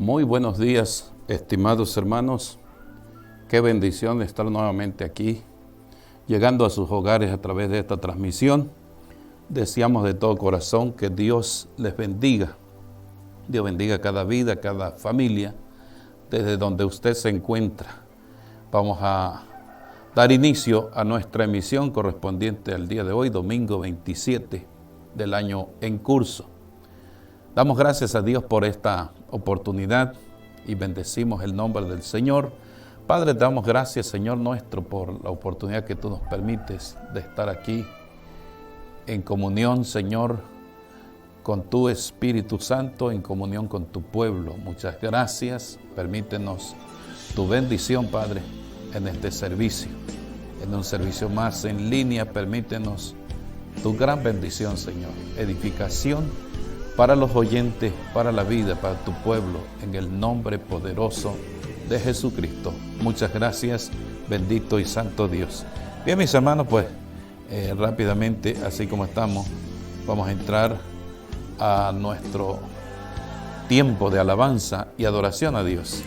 Muy buenos días, estimados hermanos. Qué bendición estar nuevamente aquí, llegando a sus hogares a través de esta transmisión. Deseamos de todo corazón que Dios les bendiga. Dios bendiga cada vida, cada familia, desde donde usted se encuentra. Vamos a dar inicio a nuestra emisión correspondiente al día de hoy, domingo 27 del año en curso. Damos gracias a Dios por esta oportunidad y bendecimos el nombre del Señor. Padre, te damos gracias, Señor nuestro, por la oportunidad que tú nos permites de estar aquí en comunión, Señor, con tu Espíritu Santo, en comunión con tu pueblo. Muchas gracias. Permítenos tu bendición, Padre, en este servicio, en un servicio más en línea. Permítenos tu gran bendición, Señor, edificación para los oyentes, para la vida, para tu pueblo, en el nombre poderoso de Jesucristo. Muchas gracias, bendito y santo Dios. Bien, mis hermanos, pues rápidamente, así como estamos, vamos a entrar a nuestro tiempo de alabanza y adoración a Dios.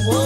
Oh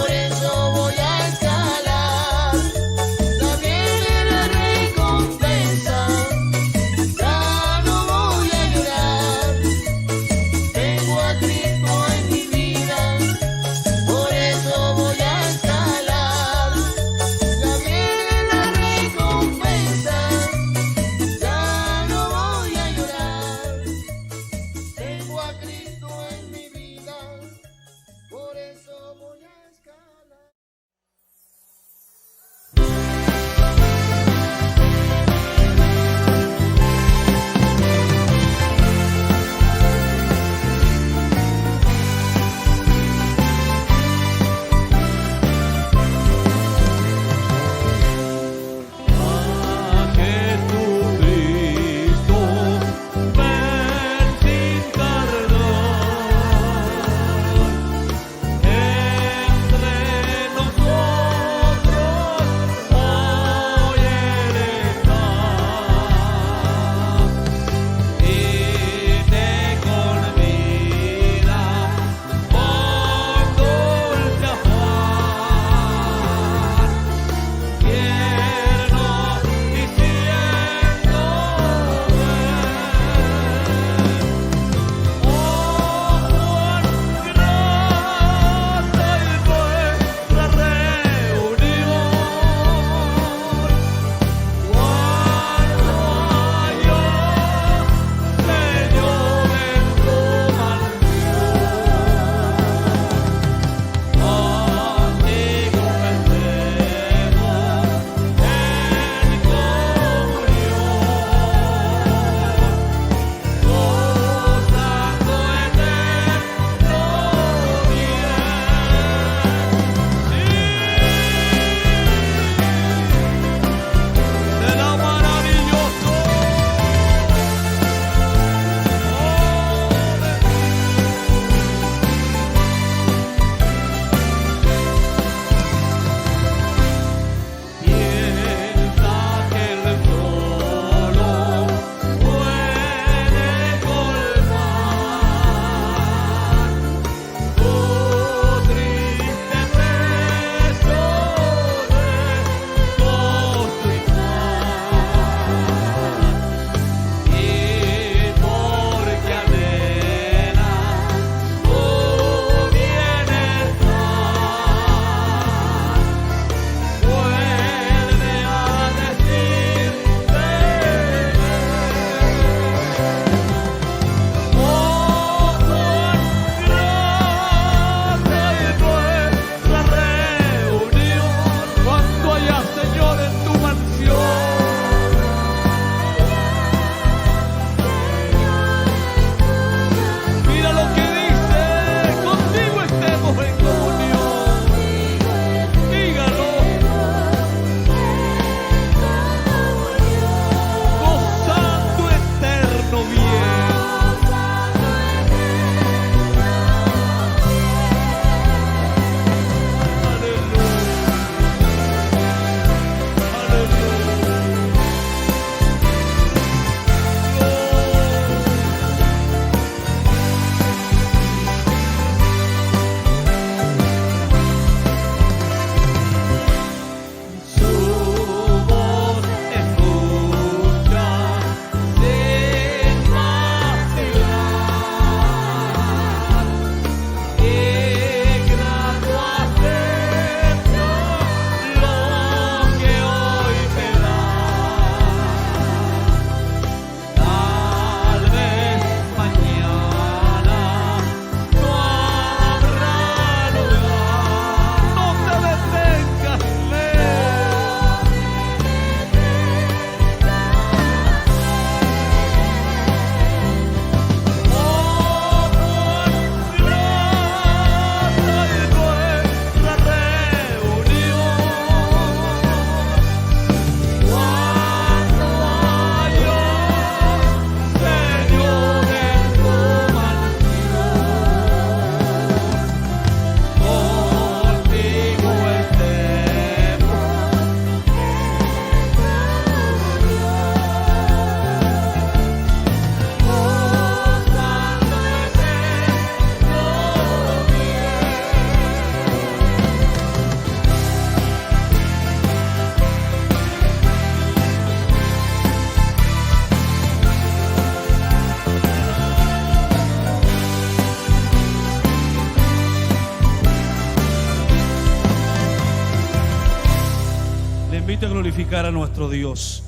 permite glorificar a nuestro Dios.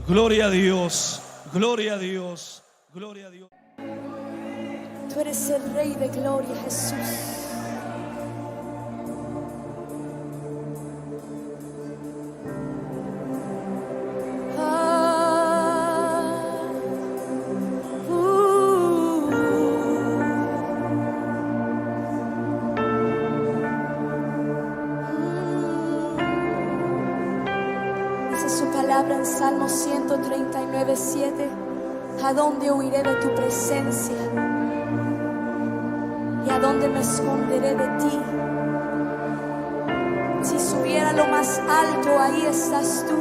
Gloria a Dios, gloria a Dios, gloria a Dios. Tú eres el Rey de gloria, Jesús. En Salmo 139:7, ¿a dónde huiré de tu presencia? ¿Y a dónde me esconderé de ti? Si subiera a lo más alto, ahí estás tú.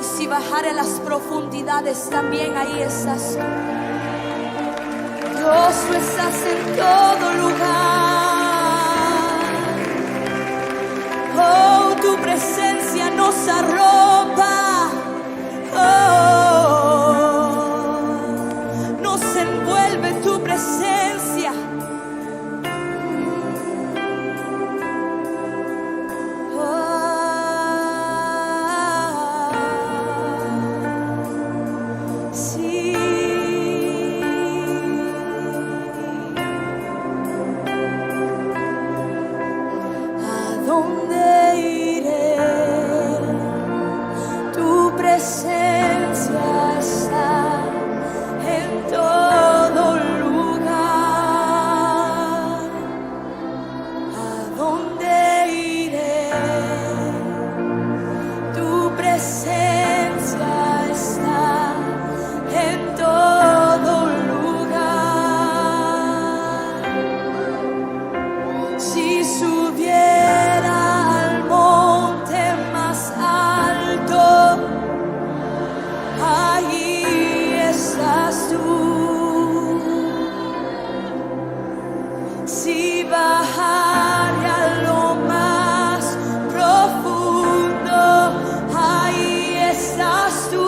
Y si bajara a las profundidades, también ahí estás tú. Dios, tú estás en todo lugar. Oh, tu presencia nos arropa. Oh, nos envuelve tu presencia. Sí. ¿A dónde iré? Tu presencia está en todo lugar. ¿A dónde iré? Tu presencia está en todo lugar. Si subiera al monte más alto, ahí estás tú. Si bajare a lo más profundo, ahí estás tú.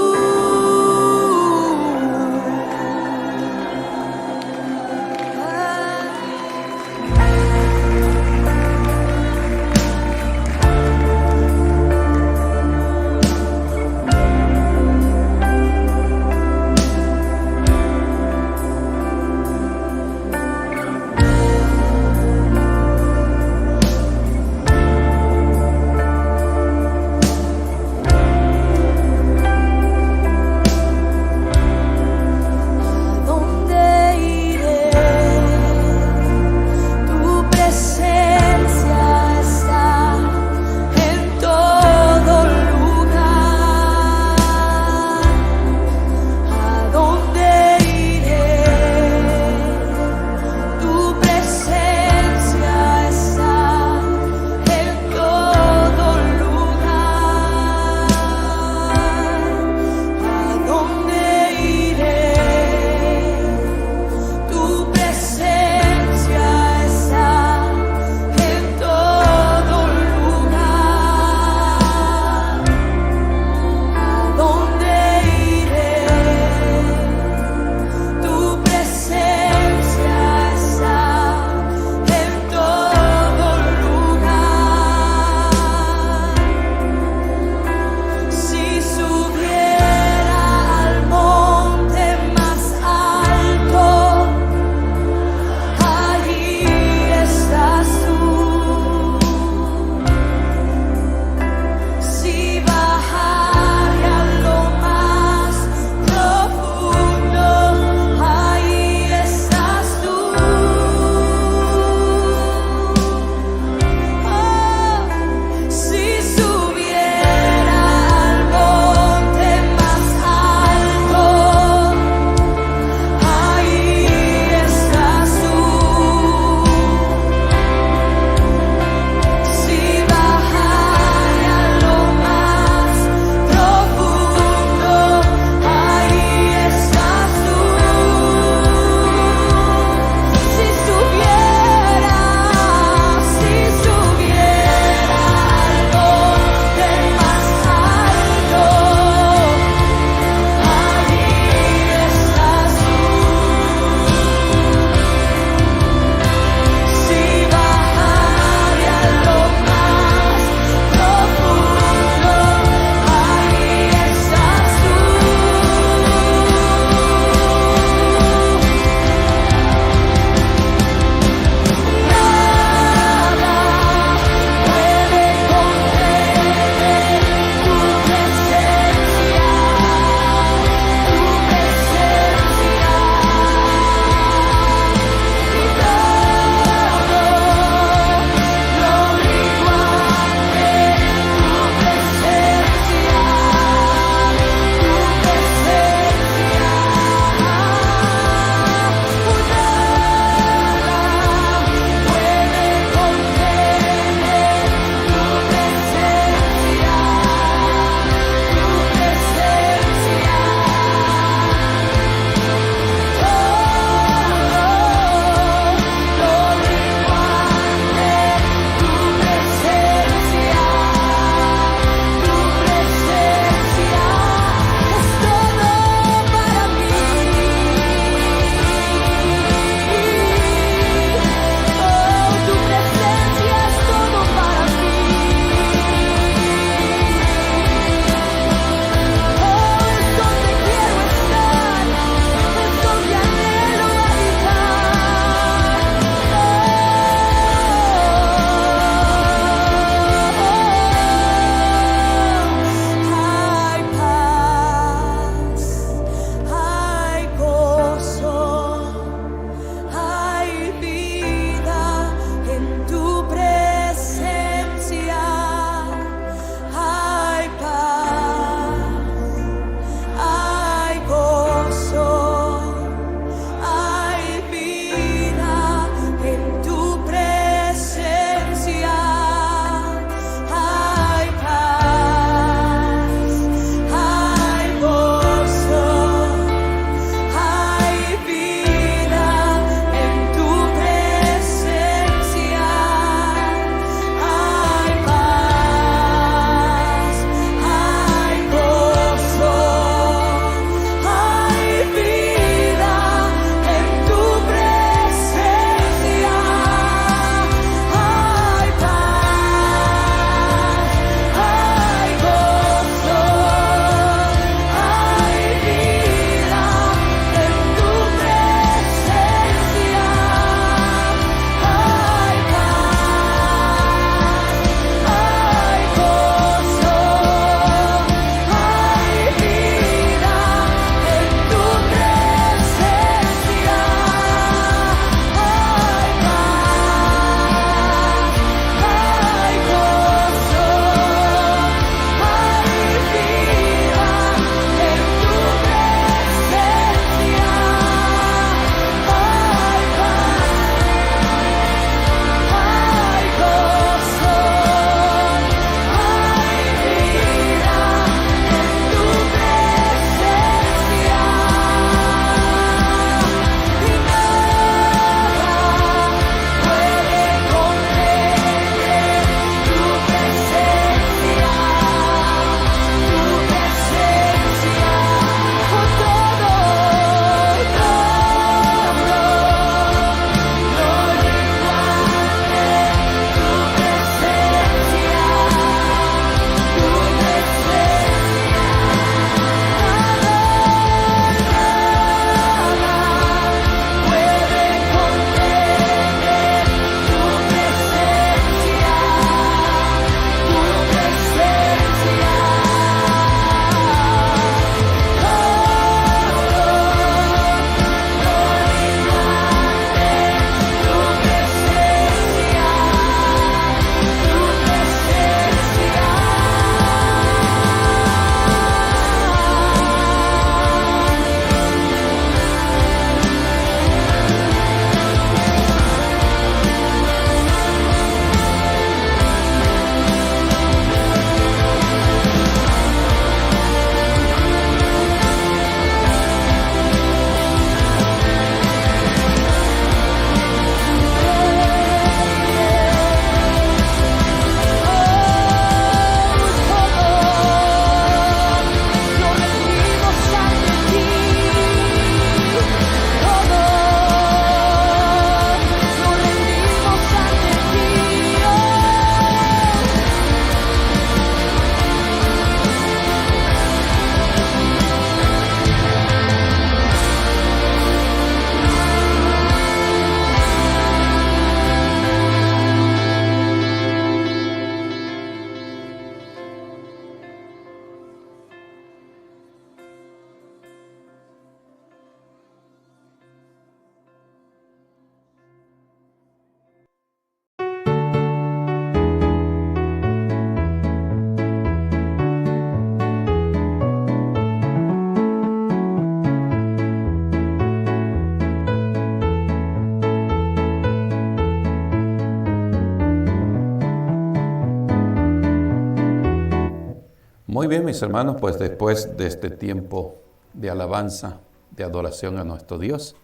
Muy bien, mis hermanos, pues después de este tiempo de alabanza, de adoración a nuestro Dios,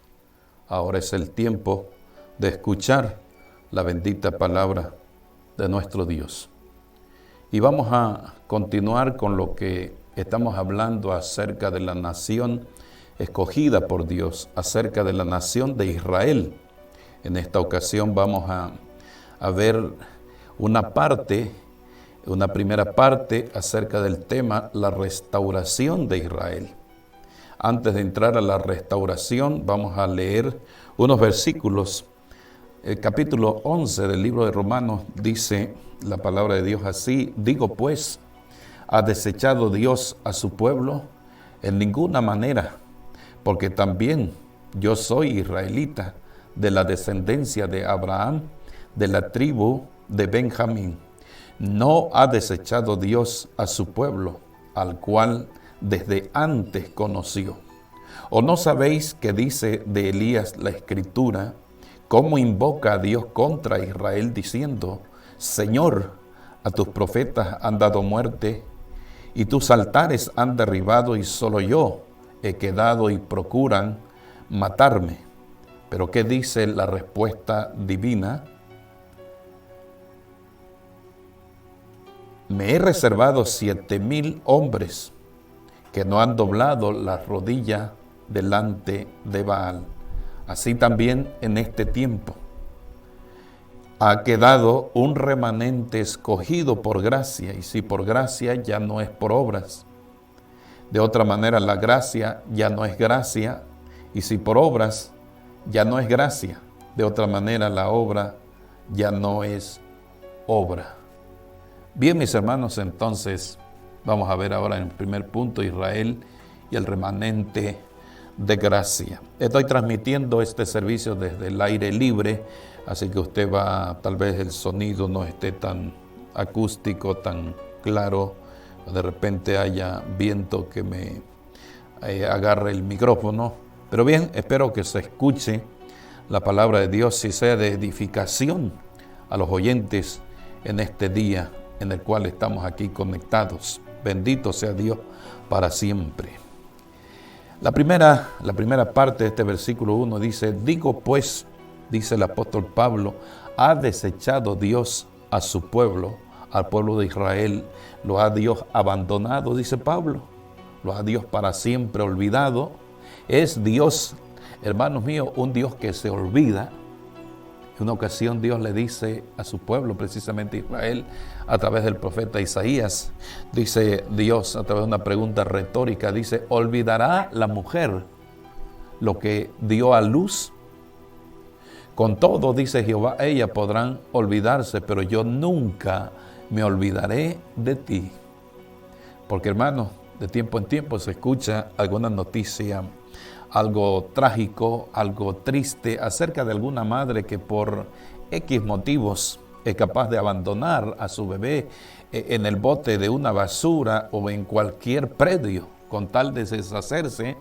ahora es el tiempo de escuchar la bendita palabra de nuestro Dios. Y vamos a continuar con lo que estamos hablando acerca de la nación escogida por Dios, acerca de la nación de Israel. En esta ocasión vamos a ver una primera parte acerca del tema, la restauración de Israel. Antes de entrar a la restauración, vamos a leer unos versículos. El capítulo 11 del libro de Romanos dice la palabra de Dios así: digo pues, ¿ha desechado Dios a su pueblo? En ninguna manera, porque también yo soy israelita, de la descendencia de Abraham, de la tribu de Benjamín. No ha desechado Dios a su pueblo, al cual desde antes conoció. ¿O no sabéis que dice de Elías la Escritura, cómo invoca a Dios contra Israel diciendo: Señor, a tus profetas han dado muerte, y tus altares han derribado, y solo yo he quedado, y procuran matarme? Pero ¿qué dice la respuesta divina? Me he reservado 7,000 hombres que no han doblado la rodilla delante de Baal. Así también en este tiempo ha quedado un remanente escogido por gracia, y si por gracia ya no es por obras. De otra manera, la gracia ya no es gracia, y si por obras ya no es gracia. De otra manera, la obra ya no es obra. Bien, mis hermanos, entonces vamos a ver ahora en el primer punto Israel y el remanente de gracia. Estoy transmitiendo este servicio desde el aire libre, así que usted tal vez el sonido no esté tan acústico, tan claro, de repente haya viento que me agarre el micrófono. Pero bien, espero que se escuche la palabra de Dios y sea de edificación a los oyentes en este día en el cual estamos aquí conectados. Bendito sea Dios para siempre. La primera parte de este versículo 1 dice: digo pues, dice el apóstol Pablo, ha desechado Dios a su pueblo, al pueblo de Israel, lo ha Dios abandonado, dice Pablo, lo ha Dios para siempre olvidado. Es Dios, hermanos míos, un Dios que se olvida. En una ocasión Dios le dice a su pueblo, precisamente Israel, a través del profeta Isaías, dice Dios a través de una pregunta retórica, dice: ¿olvidará la mujer lo que dio a luz? Con todo, dice Jehová, ellas podrán olvidarse, pero yo nunca me olvidaré de ti. Porque, hermanos, de tiempo en tiempo se escucha alguna noticia, algo trágico, algo triste, acerca de alguna madre que por X motivos es capaz de abandonar a su bebé en el bote de una basura o en cualquier predio con tal de deshacerse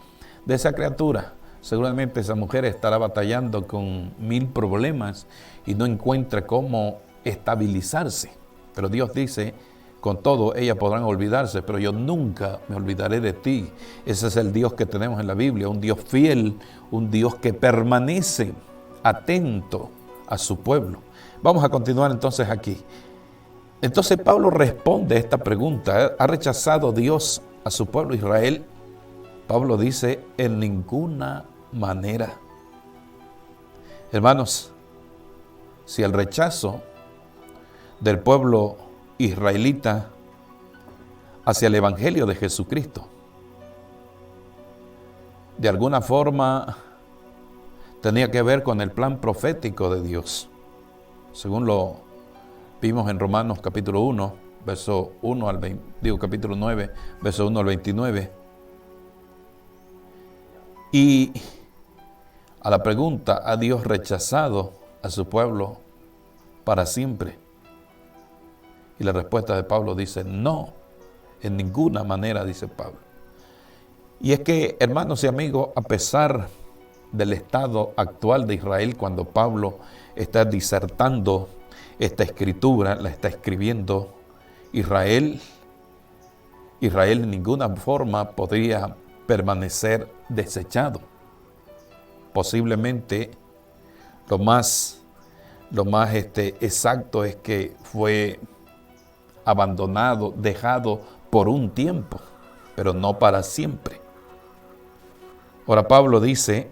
de esa criatura. Seguramente esa mujer estará batallando con 1000 problemas y no encuentra cómo estabilizarse. Pero Dios dice: con todo, ellas podrán olvidarse, pero yo nunca me olvidaré de ti. Ese es el Dios que tenemos en la Biblia, un Dios fiel, un Dios que permanece atento a su pueblo. Vamos a continuar entonces aquí. Entonces Pablo responde a esta pregunta: ¿ha rechazado Dios a su pueblo Israel? Pablo dice: en ninguna manera. Hermanos, si el rechazo del pueblo israelita hacia el Evangelio de Jesucristo de alguna forma tenía que ver con el plan profético de Dios, según lo vimos en Romanos capítulo 1, verso 1 al 20, capítulo 9, verso 1 al 29. Y a la pregunta: ¿ha Dios rechazado a su pueblo para siempre? Y la respuesta de Pablo dice: no, en ninguna manera, dice Pablo. Y es que, hermanos y amigos, a pesar del estado actual de Israel, cuando Pablo está disertando esta escritura, la está escribiendo, Israel Israel en ninguna forma podría permanecer desechado. Posiblemente lo más exacto es que fue abandonado, dejado por un tiempo, pero no para siempre. Ahora Pablo dice,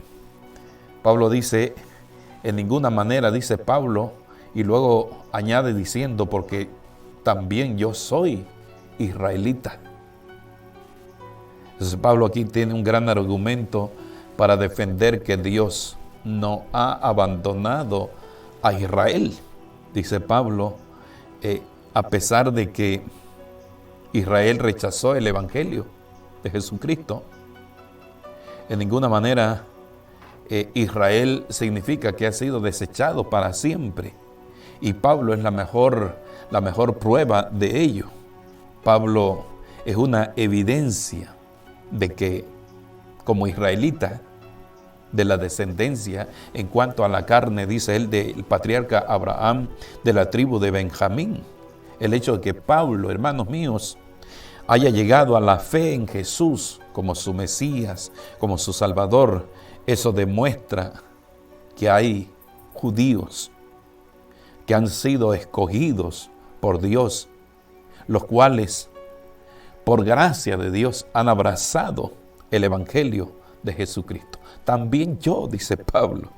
en ninguna manera, dice Pablo, y luego añade diciendo, porque también yo soy israelita. Entonces Pablo aquí tiene un gran argumento para defender que Dios no ha abandonado a Israel. Dice Pablo, a pesar de que Israel rechazó el evangelio de Jesucristo, en ninguna manera Israel significa que ha sido desechado para siempre. Y Pablo es la mejor prueba de ello. Pablo es una evidencia de que como israelita de la descendencia, en cuanto a la carne, dice él, del patriarca Abraham, de la tribu de Benjamín. El hecho de que Pablo, hermanos míos, haya llegado a la fe en Jesús como su Mesías, como su Salvador, eso demuestra que hay judíos que han sido escogidos por Dios, los cuales, por gracia de Dios, han abrazado el Evangelio de Jesucristo. También yo, dice Pablo,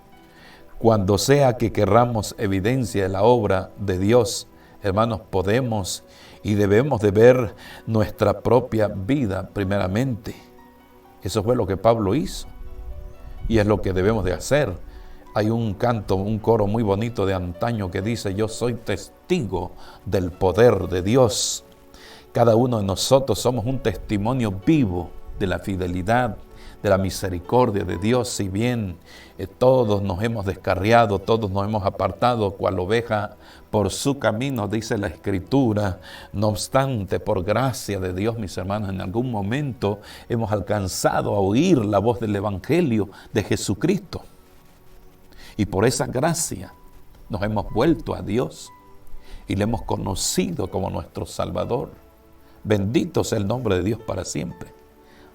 cuando sea que querramos evidencia de la obra de Dios, hermanos, podemos y debemos de ver nuestra propia vida primeramente. Eso fue lo que Pablo hizo y es lo que debemos de hacer. Hay un canto, un coro muy bonito de antaño que dice: yo soy testigo del poder de Dios. Cada uno de nosotros somos un testimonio vivo de la fidelidad, de la misericordia de Dios. Si bien todos nos hemos descarriado, todos nos hemos apartado cual oveja por su camino, dice la Escritura, no obstante, por gracia de Dios, mis hermanos, en algún momento hemos alcanzado a oír la voz del Evangelio de Jesucristo. Y por esa gracia nos hemos vuelto a Dios y le hemos conocido como nuestro Salvador. Bendito sea el nombre de Dios para siempre.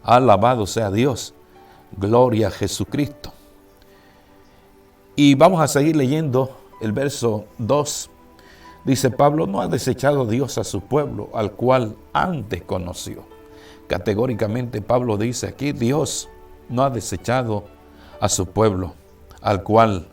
Alabado sea Dios. Gloria a Jesucristo. Y vamos a seguir leyendo el verso 2. Dice Pablo: no ha desechado Dios a su pueblo, al cual antes conoció. Categóricamente Pablo dice aquí: Dios no ha desechado a su pueblo, al cual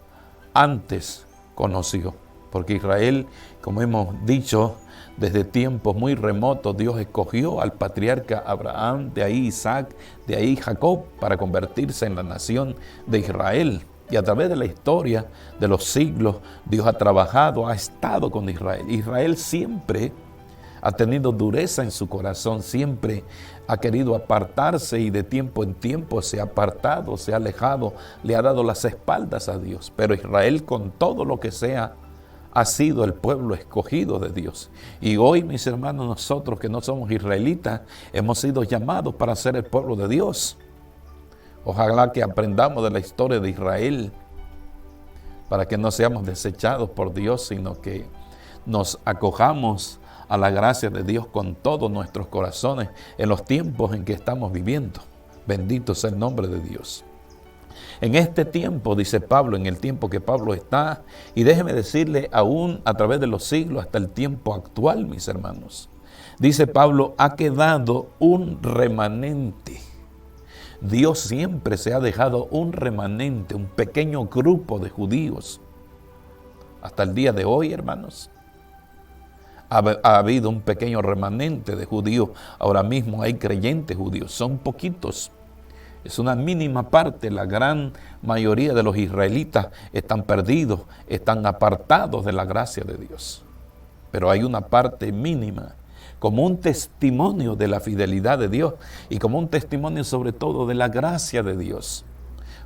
antes conoció. Porque Israel, como hemos dicho, desde tiempos muy remotos, Dios escogió al patriarca Abraham, de ahí Isaac, de ahí Jacob, para convertirse en la nación de Israel. Y a través de la historia de los siglos, Dios ha trabajado, ha estado con Israel. Israel siempre ha tenido dureza en su corazón, siempre ha querido apartarse y de tiempo en tiempo se ha apartado, se ha alejado, le ha dado las espaldas a Dios. Pero Israel, con todo lo que sea, ha sido el pueblo escogido de Dios. Y hoy, mis hermanos, nosotros que no somos israelitas, hemos sido llamados para ser el pueblo de Dios. Ojalá que aprendamos de la historia de Israel para que no seamos desechados por Dios, sino que nos acojamos a la gracia de Dios con todos nuestros corazones en los tiempos en que estamos viviendo. Bendito sea el nombre de Dios. En este tiempo, dice Pablo, en el tiempo que Pablo está, y déjeme decirle, aún a través de los siglos hasta el tiempo actual, mis hermanos, dice Pablo, ha quedado un remanente. Dios siempre se ha dejado un remanente, un pequeño grupo de judíos. Hasta el día de hoy, hermanos, ha habido un pequeño remanente de judíos. Ahora mismo hay creyentes judíos, son poquitos. Es una mínima parte. La gran mayoría de los israelitas están perdidos, están apartados de la gracia de Dios. Pero hay una parte mínima, como un testimonio de la fidelidad de Dios y como un testimonio sobre todo de la gracia de Dios.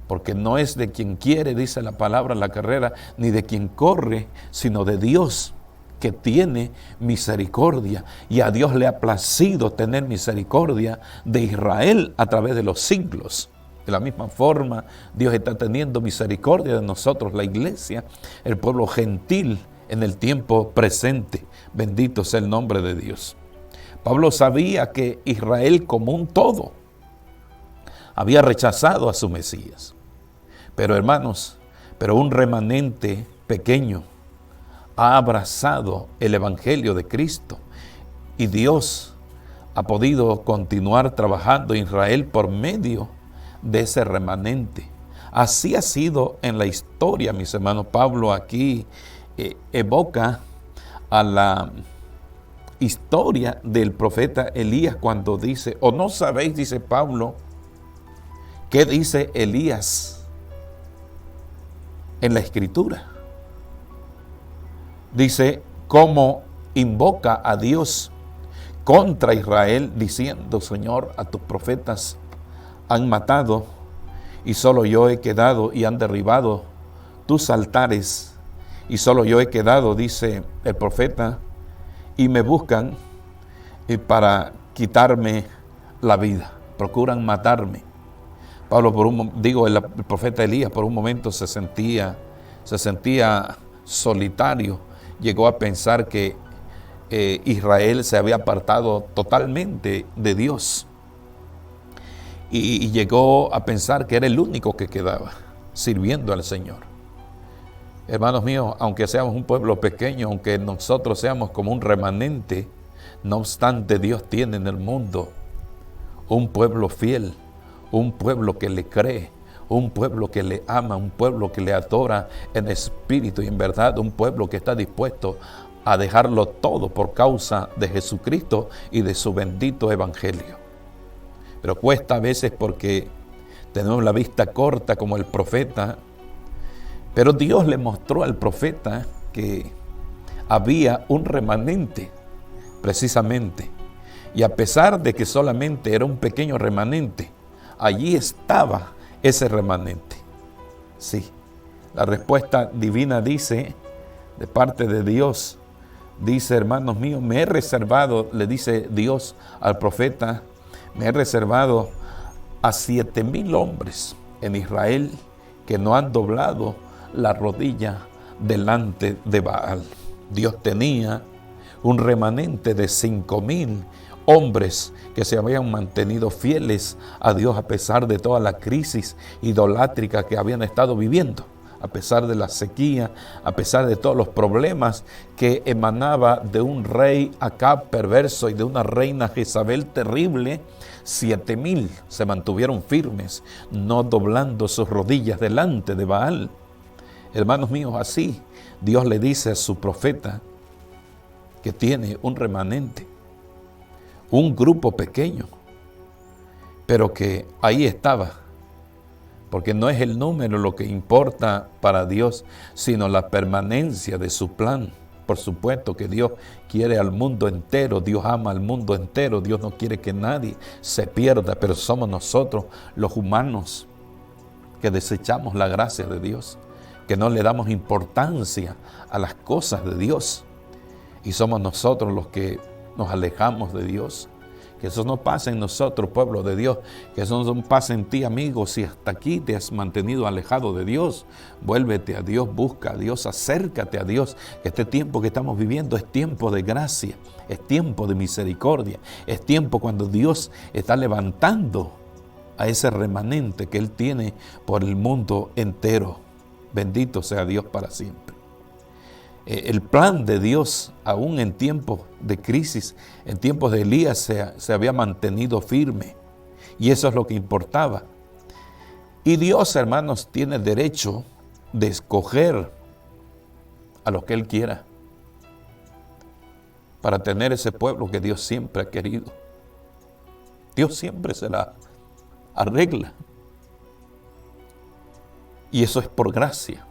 Porque no es de quien quiere, dice la palabra, la carrera, ni de quien corre, sino de Dios, que tiene misericordia, y a Dios le ha placido tener misericordia de Israel a través de los siglos. De la misma forma, Dios está teniendo misericordia de nosotros, la iglesia, el pueblo gentil, en el tiempo presente. Bendito sea el nombre de Dios. Pablo sabía que Israel como un todo había rechazado a su Mesías. Pero hermanos, un remanente pequeño ha abrazado el Evangelio de Cristo y Dios ha podido continuar trabajando en Israel por medio de ese remanente. Así ha sido en la historia, mis hermanos. Pablo aquí evoca a la historia del profeta Elías cuando dice, o no sabéis, dice Pablo, ¿qué dice Elías en la Escritura? Dice, cómo invoca a Dios contra Israel, diciendo, Señor, a tus profetas han matado y solo yo he quedado, y han derribado tus altares y solo yo he quedado, dice el profeta, y me buscan para quitarme la vida, procuran matarme. Pablo, el profeta Elías por un momento se sentía solitario, llegó a pensar que Israel se había apartado totalmente de Dios y llegó a pensar que era el único que quedaba sirviendo al Señor. Hermanos míos, aunque seamos un pueblo pequeño, aunque nosotros seamos como un remanente, no obstante Dios tiene en el mundo un pueblo fiel, un pueblo que le cree, un pueblo que le ama, un pueblo que le adora en espíritu y en verdad, un pueblo que está dispuesto a dejarlo todo por causa de Jesucristo y de su bendito evangelio. Pero cuesta a veces porque tenemos la vista corta como el profeta, pero Dios le mostró al profeta que había un remanente, precisamente, y a pesar de que solamente era un pequeño remanente, allí estaba ese remanente. Sí, la respuesta divina dice, de parte de Dios, dice, hermanos míos, me he reservado, le dice Dios al profeta, me he reservado a 7,000 hombres en Israel que no han doblado la rodilla delante de Baal. Dios tenía un remanente de 5,000 hombres que se habían mantenido fieles a Dios a pesar de toda la crisis idolátrica que habían estado viviendo, a pesar de la sequía, a pesar de todos los problemas que emanaba de un rey Acab perverso y de una reina Jezabel terrible. 7,000 se mantuvieron firmes, no doblando sus rodillas delante de Baal. Hermanos míos, así Dios le dice a su profeta que tiene un remanente, un grupo pequeño, pero que ahí estaba, porque no es el número lo que importa para Dios, sino la permanencia de su plan. Por supuesto que Dios quiere al mundo entero, Dios ama al mundo entero, Dios no quiere que nadie se pierda, pero somos nosotros los humanos que desechamos la gracia de Dios, que no le damos importancia a las cosas de Dios, y somos nosotros los que nos alejamos de Dios. Que eso no pase en nosotros, pueblo de Dios, que eso no pase en ti, amigo. Si hasta aquí te has mantenido alejado de Dios, vuélvete a Dios, busca a Dios, acércate a Dios. Este tiempo que estamos viviendo es tiempo de gracia, es tiempo de misericordia, es tiempo cuando Dios está levantando a ese remanente que Él tiene por el mundo entero. Bendito sea Dios para siempre. El plan de Dios, aún en tiempos de crisis, en tiempos de Elías, se había mantenido firme. Y eso es lo que importaba. Y Dios, hermanos, tiene derecho de escoger a los que Él quiera para tener ese pueblo que Dios siempre ha querido. Dios siempre se la arregla. Y eso es por gracia,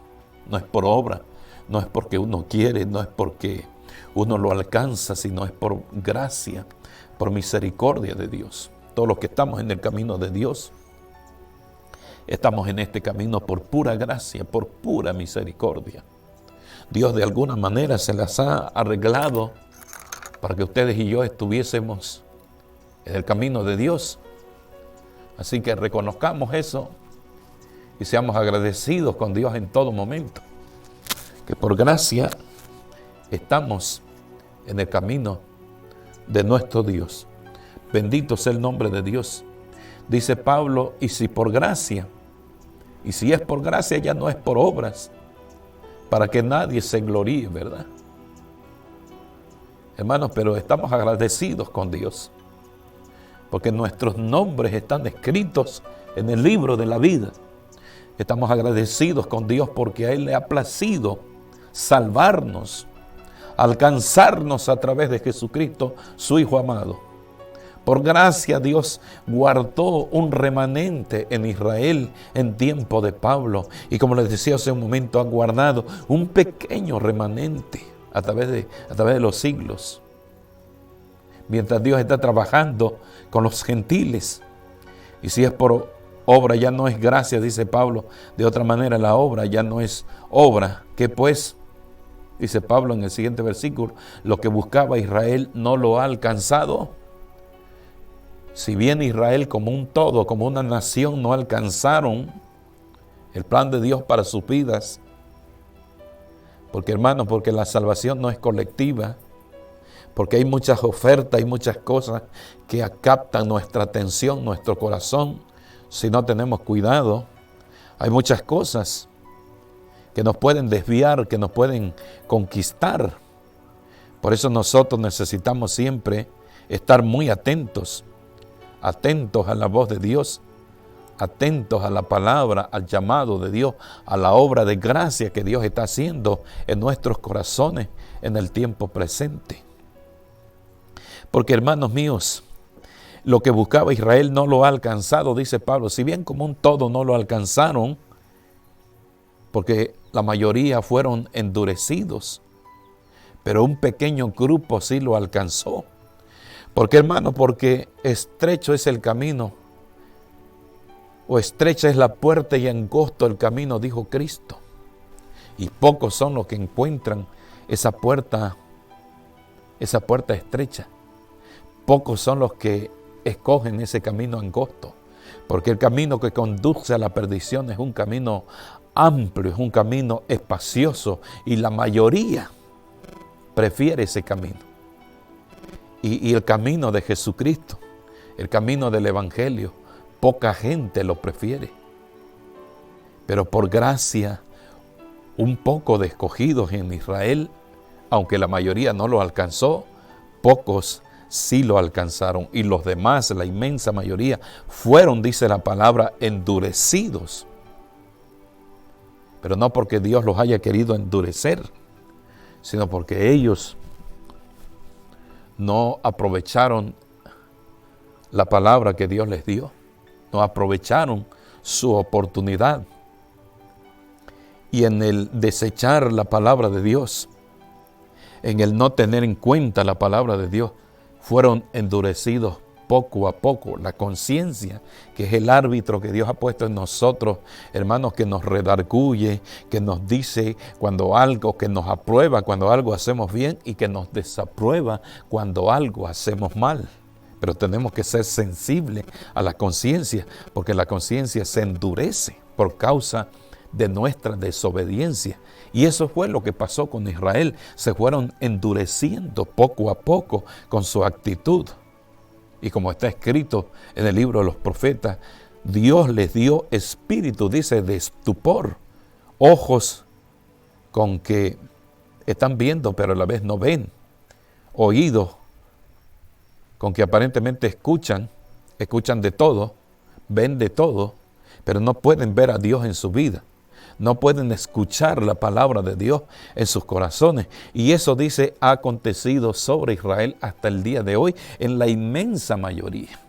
no es por obra, no es porque uno quiere, no es porque uno lo alcanza, sino es por gracia, por misericordia de Dios. Todos los que estamos en el camino de Dios, estamos en este camino por pura gracia, por pura misericordia. Dios de alguna manera se las ha arreglado para que ustedes y yo estuviésemos en el camino de Dios. Así que reconozcamos eso y seamos agradecidos con Dios en todo momento, que por gracia estamos en el camino de nuestro Dios. Bendito sea el nombre de Dios. Dice Pablo, y si por gracia, y si es por gracia ya no es por obras, para que nadie se gloríe, ¿verdad? Hermanos, pero estamos agradecidos con Dios, porque nuestros nombres están escritos en el libro de la vida. Estamos agradecidos con Dios porque a Él le ha placido salvarnos, alcanzarnos a través de Jesucristo, su Hijo amado. Por gracia Dios guardó un remanente en Israel en tiempo de Pablo. Y como les decía hace un momento, ha guardado un pequeño remanente a través de los siglos. Mientras Dios está trabajando con los gentiles. Y si es por obra, ya no es gracia, dice Pablo. De otra manera, la obra ya no es obra. ¿Qué pues? Dice Pablo en el siguiente versículo, lo que buscaba Israel no lo ha alcanzado. Si bien Israel como un todo, como una nación, no alcanzaron el plan de Dios para sus vidas, porque hermanos, porque la salvación no es colectiva, porque hay muchas ofertas, hay muchas cosas que captan nuestra atención, nuestro corazón, si no tenemos cuidado. Hay muchas cosas que nos pueden desviar, que nos pueden conquistar. Por eso nosotros necesitamos siempre estar muy atentos a la voz de Dios, atentos a la palabra, al llamado de Dios, a la obra de gracia que Dios está haciendo en nuestros corazones en el tiempo presente. Porque hermanos míos, lo que buscaba Israel no lo ha alcanzado, dice Pablo. Si bien como un todo no lo alcanzaron, porque la mayoría fueron endurecidos, pero un pequeño grupo sí lo alcanzó. ¿Por qué, hermano? Porque estrecho es el camino, o estrecha es la puerta y angosto el camino, dijo Cristo. Y pocos son los que encuentran esa puerta estrecha. Pocos son los que escogen ese camino angosto, porque el camino que conduce a la perdición es un camino amplio, es un camino espacioso, y la mayoría prefiere ese camino. Y el camino de Jesucristo, el camino del Evangelio, poca gente lo prefiere. Pero por gracia, un poco de escogidos en Israel, aunque la mayoría no lo alcanzó, pocos sí lo alcanzaron. Y los demás, la inmensa mayoría, fueron, dice la palabra, endurecidos. Pero no porque Dios los haya querido endurecer, sino porque ellos no aprovecharon la palabra que Dios les dio, no aprovecharon su oportunidad. Y en el desechar la palabra de Dios, en el no tener en cuenta la palabra de Dios, fueron endurecidos poco a poco. La conciencia, que es el árbitro que Dios ha puesto en nosotros, hermanos, que nos redarguye, que nos dice cuando algo, que nos aprueba cuando algo hacemos bien y que nos desaprueba cuando algo hacemos mal. Pero tenemos que ser sensibles a la conciencia, porque la conciencia se endurece por causa de nuestra desobediencia. Y eso fue lo que pasó con Israel. Se fueron endureciendo poco a poco con su actitud. Y como está escrito en el libro de los profetas, Dios les dio espíritu, dice, de estupor, ojos con que están viendo pero a la vez no ven, oídos con que aparentemente escuchan de todo, ven de todo, pero no pueden ver a Dios en su vida. No pueden escuchar la palabra de Dios en sus corazones. Y eso, dice, ha acontecido sobre Israel hasta el día de hoy en la inmensa mayoría.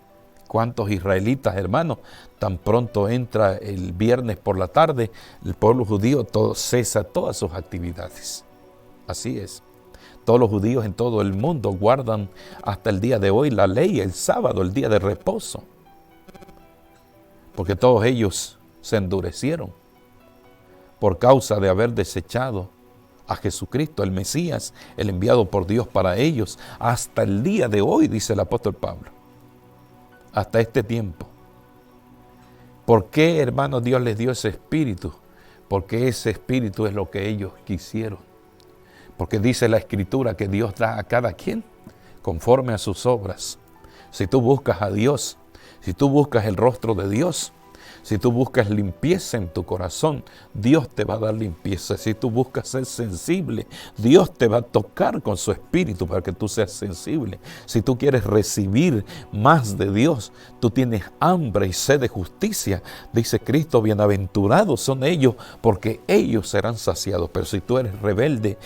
¿Cuántos israelitas, hermanos, tan pronto entra el viernes por la tarde, el pueblo judío cesa todas sus actividades? Así es. Todos los judíos en todo el mundo guardan hasta el día de hoy la ley, el sábado, el día de reposo. Porque todos ellos se endurecieron por causa de haber desechado a Jesucristo, el Mesías, el enviado por Dios para ellos, hasta el día de hoy, dice el apóstol Pablo, hasta este tiempo. ¿Por qué, hermanos, Dios les dio ese espíritu? Porque ese espíritu es lo que ellos quisieron. Porque dice la Escritura que Dios da a cada quien conforme a sus obras. Si tú buscas a Dios, si tú buscas el rostro de Dios, si tú buscas limpieza en tu corazón, Dios te va a dar limpieza. Si tú buscas ser sensible, Dios te va a tocar con su espíritu para que tú seas sensible. Si tú quieres recibir más de Dios, tú tienes hambre y sed de justicia. Dice Cristo, bienaventurados son ellos, porque ellos serán saciados. Pero si tú eres rebelde,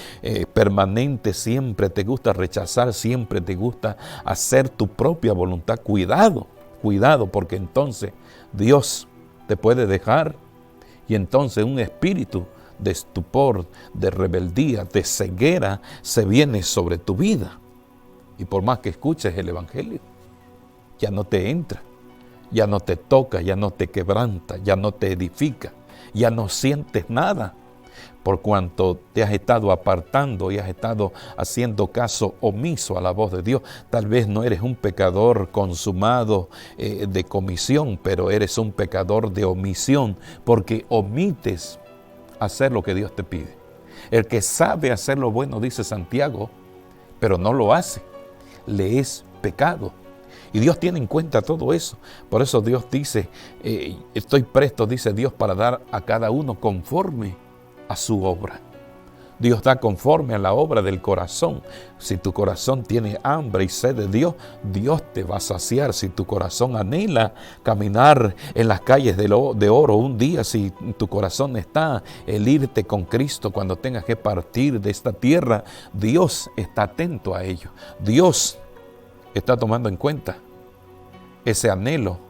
permanente, siempre te gusta rechazar, siempre te gusta hacer tu propia voluntad, cuidado, porque entonces Dios te puede dejar y entonces un espíritu de estupor, de rebeldía, de ceguera se viene sobre tu vida. Y por más que escuches el evangelio, ya no te entra, ya no te toca, ya no te quebranta, ya no te edifica, ya no sientes nada. Por cuanto te has estado apartando y has estado haciendo caso omiso a la voz de Dios. Tal vez no eres un pecador consumado de comisión, pero eres un pecador de omisión, porque omites hacer lo que Dios te pide. El que sabe hacer lo bueno, dice Santiago, pero no lo hace, le es pecado. Y Dios tiene en cuenta todo eso. Por eso Dios dice, estoy presto, dice Dios, para dar a cada uno conforme a su obra. Dios da conforme a la obra del corazón. Si tu corazón tiene hambre y sed de Dios, Dios te va a saciar. Si tu corazón anhela caminar en las calles de oro un día, si tu corazón está el irte con Cristo cuando tengas que partir de esta tierra, Dios está atento a ello. Dios está tomando en cuenta ese anhelo